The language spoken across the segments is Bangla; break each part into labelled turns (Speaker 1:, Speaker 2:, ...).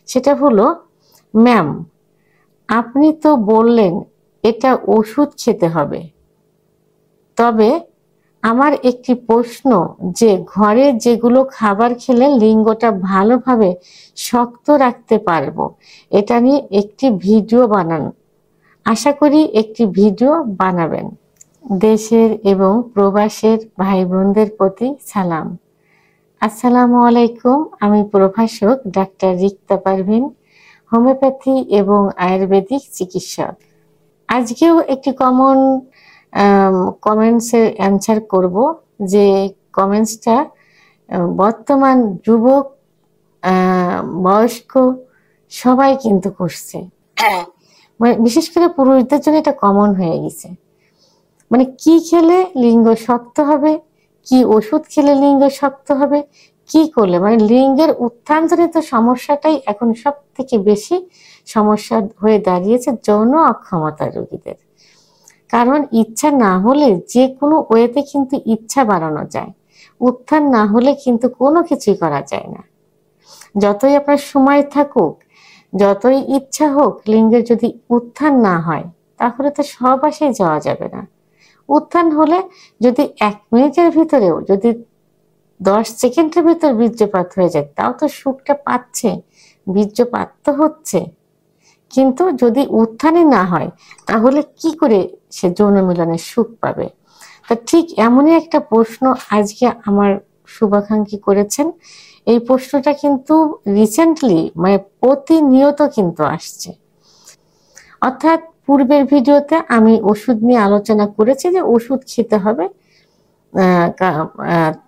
Speaker 1: সেটা হলো, ম্যাম আপনি তো বললেন এটা ওষুধ খেতে হবে, তবে আমার একটি প্রশ্ন, যে ঘরে যেগুলো খাবার খেলে লিঙ্গটা ভালোভাবে শক্ত রাখতে পারবো, এটা নিয়ে একটি ভিডিও বানান। আশা করি একটি ভিডিও বানাবেন। দেশের এবং প্রবাসের ভাই বোনদের প্রতি সালাম। আসসালামু আলাইকুম। আমি প্রভাষক ডাক্তার রিক্তা পারভিন, হোমিওপ্যাথি এবং আয়ুর্বেদিক চিকিৎসক। আজকেও একটি কমন কমেন্টসের অ্যান্সার করব, যে কমেন্টসটা বর্তমান যুবক, বয়স্ক সবাই কিন্তু করছে। মানে বিশেষ করে পুরুষদের জন্য এটা কমন হয়ে গেছে। মানে কি খেলে লিঙ্গ শক্ত হবে, কি ওষুধ খেলে লিঙ্গ শক্ত হবে, কি করলে, মানে লিঙ্গের উত্থানজনিত সমস্যাটাই এখন সব থেকে বেশি সমস্যা হয়ে দাঁড়িয়েছে যৌন অক্ষমতা রোগীদের। কারণ ইচ্ছা না হলে যে কোনো ওয়েতে কিন্তু ইচ্ছা বাড়ানো যায়, উত্থান না হলে কিন্তু কোনো কিছুই করা যায় না। যতই আপনার সময় থাকুক, যতই ইচ্ছা হোক, লিঙ্গের যদি উত্থান না হয় তাহলে তো সহবাসে যাওয়া যাবে না। উত্থান হলে যদি 1 মিনিটের ভিতরেও, যদি 10 সেকেন্ডের ভিতর বীর্যপাত হয়ে যায়, তাও তো সুখটা পাচ্ছে, বীর্যপাত তো হচ্ছে। কিন্তু যদি উত্থানই না হয় তাহলে কি করে সে যৌন মিলনের সুখ পাবে? তা ঠিক এমনই একটা প্রশ্ন আজকে আমার শুভাকাঙ্ক্ষী করেছেন। এই প্রশ্নটা কিন্তু রিসেন্টলি, মানে প্রতিনিয়ত কিন্তু আসছে। অর্থাৎ পূর্বের ভিডিওতে আমি ওষুধ নিয়ে আলোচনা করেছি যে ওষুধ খেতে হবে।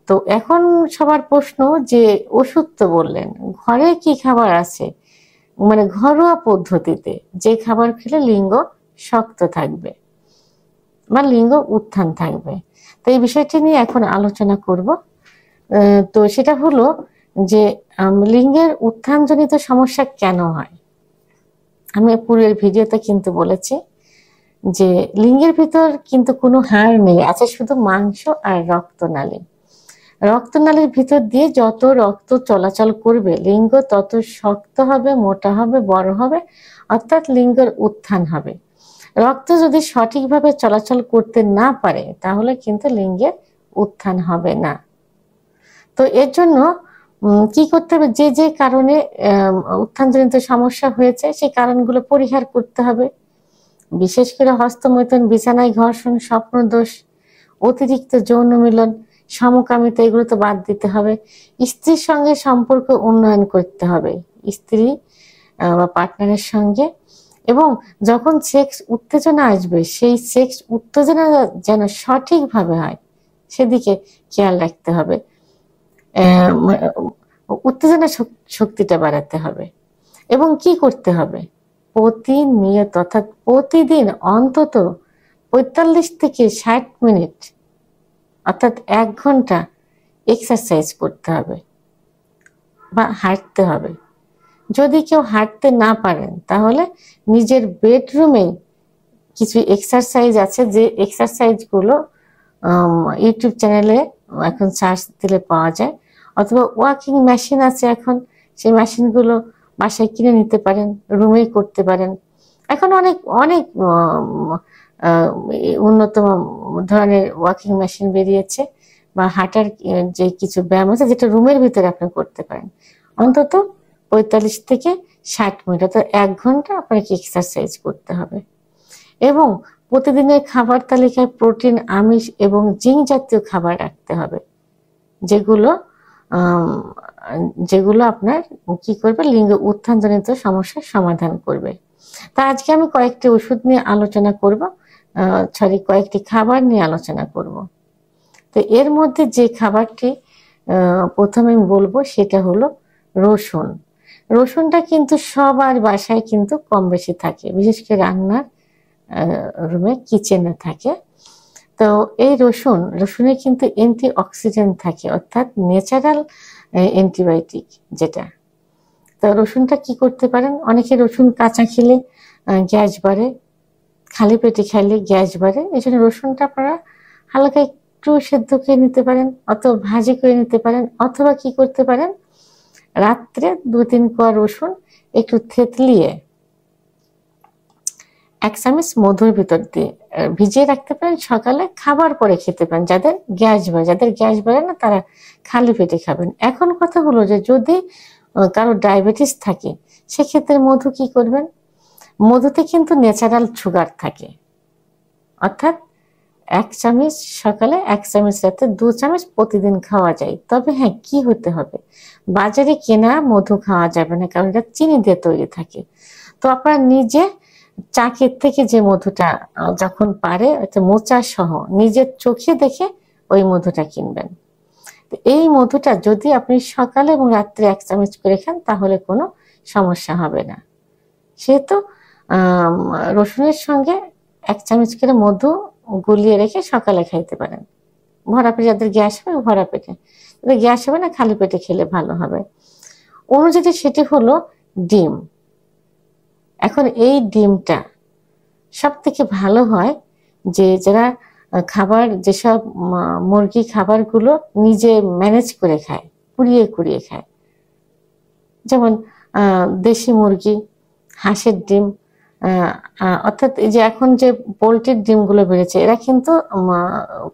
Speaker 1: তো এখন সবার প্রশ্ন, যে ওষুধ তো বললেন, ঘরে কি খাবার আছে, মানে ঘরোয়া পদ্ধতিতে যে খাবার খেলে লিঙ্গ শক্ত থাকবে বা লিঙ্গ উত্থান থাকবে? তো এই বিষয়টি নিয়ে এখন আলোচনা করব। তো সেটা হলো যে লিঙ্গের উত্থানজনিত সমস্যা কেন হয়। আমি পূর্বের ভিডিওতে কিন্তু বলেছি যে লিঙ্গের ভিতর কিন্তু কোনো হাড় নেই, আছে শুধু মাংস আর রক্তনালী। রক্তনালীর ভিতর দিয়ে যত রক্ত চলাচল করবে, লিঙ্গ তত শক্ত হবে, মোটা হবে, বড় হবে, অর্থাৎ লিঙ্গের উত্থান হবে। রক্ত যদি সঠিকভাবে চলাচল করতে না পারে তাহলে কিন্তু লিঙ্গের উত্থান হবে না। তো এর জন্য কি করতে হবে, যে যে কারণে উত্থানজনিত সমস্যা হয়েছে সেই কারণগুলো পরিহার করতে হবে। বিশেষ করে হস্তমৈথুন, বিছানায় ঘর্ষণ, স্বপ্নদোষ, অতিরিক্ত যৌন মিলন, সমকামিতা, এগুলো তো বাদ দিতে হবে। স্ত্রীর সঙ্গে সম্পর্ক উন্নয়ন করতে হবে, স্ত্রী বা পার্টনারের সঙ্গে। এবং যখন সেক্স উত্তেজনা আসবে, সেই সেক্স উত্তেজনা যেন সঠিকভাবে হয় সেদিকে খেয়াল রাখতে হবে। উত্তেজনা শক্তিটা বাড়াতে হবে। এবং কি করতে হবে, প্রতিনিয়ত অর্থাৎ প্রতিদিন অন্তত 45 থেকে 60 মিনিট অর্থাৎ 1 ঘন্টা এক্সারসাইজ করতে হবে বা হাঁটতে হবে। যদি কেউ হাঁটতে না পারেন তাহলে নিজের বেডরুমে কিছু এক্সারসাইজ আছে, যে এক্সারসাইজগুলো ইউটিউব চ্যানেলে এখন সার্চ দিলে পাওয়া যায়, অথবা ওয়াকিং মেশিন আছে এখন, সেই মেশিনগুলো বাসায় কিনে নিতে পারেন, রুমেই করতে পারেন। এখন অনেক অনেক উন্নত ধরনের ওয়াকিং মেশিন বেরিয়েছে, বা হাঁটার যে কিছু ব্যায়াম আছে যেটা রুমের ভিতরে আপনি করতে পারেন। অন্তত 45 থেকে 60 মিনিট অর্থাৎ 1 ঘন্টা আপনাকে এক্সারসাইজ করতে হবে। এবং প্রতিদিনের খাবার তালিকায় প্রোটিন, আমিষ এবং জিঙ্ক জাতীয় খাবার রাখতে হবে, যেগুলো যেগুলো আপনার কি করবে, লিঙ্গ উত্থানজনিত সমস্যার সমাধান করবে। তা আজকে আমি কয়েকটি ওষুধ নিয়ে আলোচনা করব, কয়েকটি খাবার নিয়ে আলোচনা করব। তো এর মধ্যে যে খাবারটি প্রথমে আমি বলবো সেটা হলো রসুন। রসুনটা কিন্তু সবার বাসায় কিন্তু কম বেশি থাকে, বিশেষ করে রান্নার রুমে, কিচেনে থাকে। তো এই রসুনে কিন্তু অ্যান্টি অক্সিডেন্ট থাকে, অর্থাৎ ন্যাচারাল অ্যান্টিবায়োটিক যেটা। তো রসুনটা কি করতে পারেন, অনেকে রসুন কাঁচা খেলে গ্যাস বাড়ে, খালি পেটে খাইলে গ্যাস বাড়ে। এই জন্য রসুনটা আপনারা হালকা একটু সেদ্ধ করে নিতে পারেন, অথবা ভাজি করে নিতে পারেন, অথবা কি করতে পারেন, রাত্রে 2-3 কোয়া রসুন একটু থেতলিয়ে 1 চামচ মধুর ভিতর দিয়ে ভিজিয়ে রাখতে পারেন, সকালে খাবার পরে খেতে পারেন। যাদের গ্যাস বাড়ে না তারা খালি পেটে খাবেন। এখন কথা হলো যে যদি কারো ডায়াবেটিস থাকে সেক্ষেত্রে মধু কি করবেন? মধুতে কিন্তু ন্যাচারাল সুগার থাকে, অর্থাৎ 1 চামচ সকালে 1 চামচ রাতে 2 চামচ প্রতিদিন খাওয়া যায়। তবে হ্যাঁ, কি হতে হবে, বাজারে কেনা মধু খাওয়া যাবে না, কারণ এটা চিনি দিয়ে তৈরি থাকে। তো আপনারা নিজে চাকের থেকে যে মধুটা যখন পারে মোচা সহ নিজের চোখে দেখে ওই মধুটা কিনবেন। এই মধুটা যদি আপনি সকালে এবং রাত্রে 1 চামচ করে খান তাহলে কোনো সমস্যা হবে না। সেহেতু রসুনের সঙ্গে 1 চামচ করে মধু গুলিয়ে রেখে সকালে খাইতে পারেন। ভরা পেটে, যাদের গ্যাস হবে ভরা পেটে, যাদের গ্যাস হবে না খালি পেটে খেলে ভালো হবে। অনুযায়ী সেটি হলো ডিম। এখন এই ডিমটা সব থেকে ভালো হয় যে যারা খাবার, যেসব মুরগি খাবারগুলো নিজে ম্যানেজ করে খায়, কুড়িয়ে খায়, যেমন দেশি মুরগি, হাঁসের ডিম, অর্থাৎ এই যে এখন যে পোলট্রির ডিমগুলো বেড়েছে, এরা কিন্তু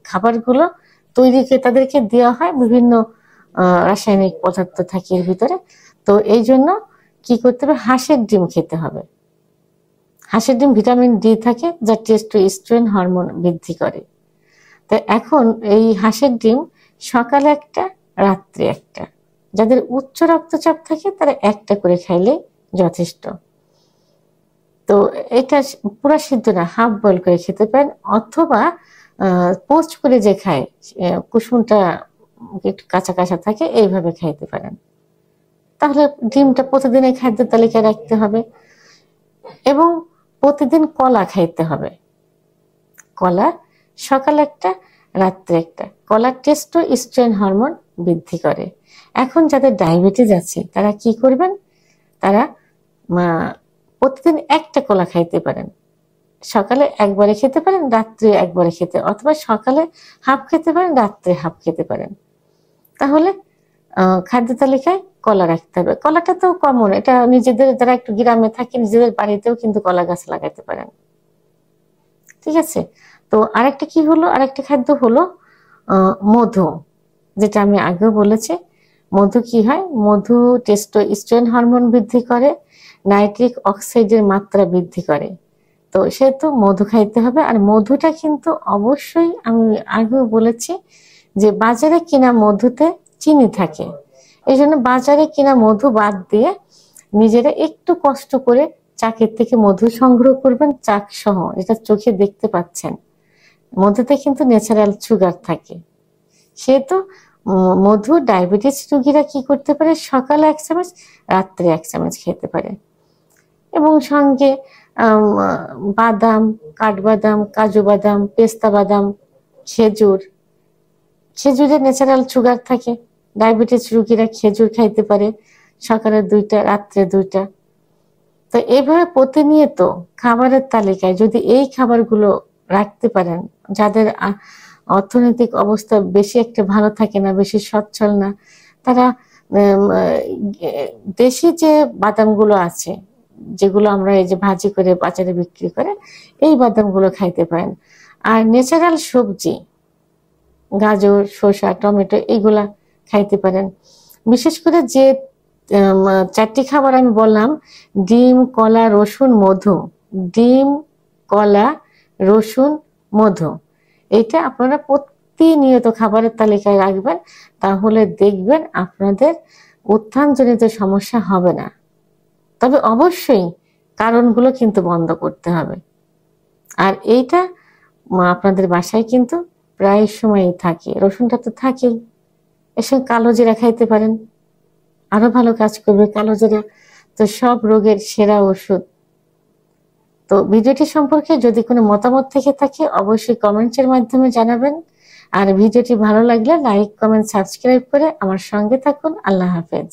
Speaker 1: খাবারগুলো তৈরি করে তাদেরকে দেওয়া হয়, বিভিন্ন রাসায়নিক পদার্থ থাকে এর ভিতরে। তো এই জন্য কি করতে হবে, হাঁসের ডিম খেতে হবে। হাঁসের ডিম ভিটামিন ডি থাকে, যা টেস্টোস্টেরন হরমোন বৃদ্ধি করে। তো এখন এই হাঁসের ডিম সকালে একটা, রাত্রে একটা, যাদের উচ্চ রক্তচাপ থাকে তারা একটা করে খাইলে যথেষ্ট। তো এটা পুরা সিদ্ধ না, হাফ বয়েল করে খেতে পারেন, অথবা পোস্ট করে যে খায়, কুসুমটা একটু কাঁচা কাঁচা থাকে, এইভাবে খাইতে পারেন। তাহলে ডিমটা প্রতিদিনের খাদ্য তালিকায় রাখতে হবে। এবং প্রতিদিন কলা খাইতে হবে। কলা সকালে একটা, রাত্রে একটা। কলা টেস্টোস্টেরন হরমোন বৃদ্ধি করে। এখন যাদের ডায়াবেটিস আছে তারা কি করবেন, তারা প্রতিদিন একটা কলা খাইতে পারেন। সকালে একবারে খেতে পারেন, রাত্রে একবারে খেতে, অথবা সকালে হাফ খেতে পারেন, রাত্রে হাফ খেতে পারেন। তাহলে খাদ্য তালিকায় কলা রাখতে হবে। কলাটা তো কমন, এটা নিজেদের যারা একটু গ্রামে থাকে নিজেদের বাড়িতেও কিন্তু কলা গাছ লাগাইতে পারেন। ঠিক আছে। তো আরেকটা কি হলো, আরেকটা খাদ্য হলো মধু, যেটা আমি আগেও বলেছি। মধু কি হয়, মধু টেস্টোস্টেরন হরমোন বৃদ্ধি করে, নাইট্রিক অক্সাইডের মাত্রা বৃদ্ধি করে। তো সেহেতু মধু খাইতে হবে। আর মধুটা কিন্তু অবশ্যই, আমি আগেও বলেছি যে বাজারে কিনা মধুতে চিনি থাকে, এই জন্য বাজারে কিনা মধু বাদ দিয়ে নিজেরা একটু কষ্ট করে চাকের থেকে মধু সংগ্রহ করবেন, চাক সহ, যেটা চোখে দেখতে পাচ্ছেন। মধুতে কিন্তু ন্যাচারাল সুগার থাকে। সেহেতু মধু ডায়াবেটিস রোগীরা কি করতে পারে, সকালে 1 চামচ, রাত্রে 1 চামচ খেতে পারে। এবং সঙ্গে বাদাম, কাঠবাদাম, কাজু বাদাম, পেস্তা বাদাম, খেজুরে ন্যাচারাল সুগার থাকে। ডায়াবেটিস রোগীরা খেজুর খাইতে পারে, সকালে 2টা, রাত্রে 2টা। তো এইভাবে প্রতিনিয়ত খাবারের তালিকায় যদি এই খাবারগুলো রাখতে পারেন, যাদের অর্থনৈতিক অবস্থা বেশি একটা ভালো থাকে না, বেশি সচ্ছল না, তারা দেশি যে বাদামগুলো আছে, যেগুলো আমরা এই যে ভাজি করে বাজারে বিক্রি করে, এই বাদামগুলো খাইতে পারেন। আর ন্যাচারাল সবজি, গাজর, শসা, টমেটো, এইগুলা খাইতে পারেন। বিশেষ করে যে 4টি খাবার আমি বললাম, ডিম, কলা, রসুন, মধু, ডিম, কলা, রসুন, মধু, এটা আপনারা প্রতিনিয়ত খাবারের তালিকায় রাখবেন। তাহলে দেখবেন আপনাদের উত্থানজনিত সমস্যা হবে না। তবে অবশ্যই কারণগুলো কিন্তু বন্ধ করতে হবে। আর এইটা আপনাদের বাসায় কিন্তু প্রায় সময়ই থাকে, রসুনটা তো থাকেই। এর সঙ্গে কালো জিরা খাইতে পারেন, আরো ভালো কাজ করবে কালো জিরা, তো সব রোগের সেরা ওষুধ। তো ভিডিওটি সম্পর্কে যদি কোনো মতামত থেকে থাকে অবশ্যই কমেন্টসের মাধ্যমে জানাবেন। আর ভিডিওটি ভালো লাগলে লাইক, কমেন্ট, সাবস্ক্রাইব করে আমার সঙ্গে থাকুন। আল্লাহ হাফেজ।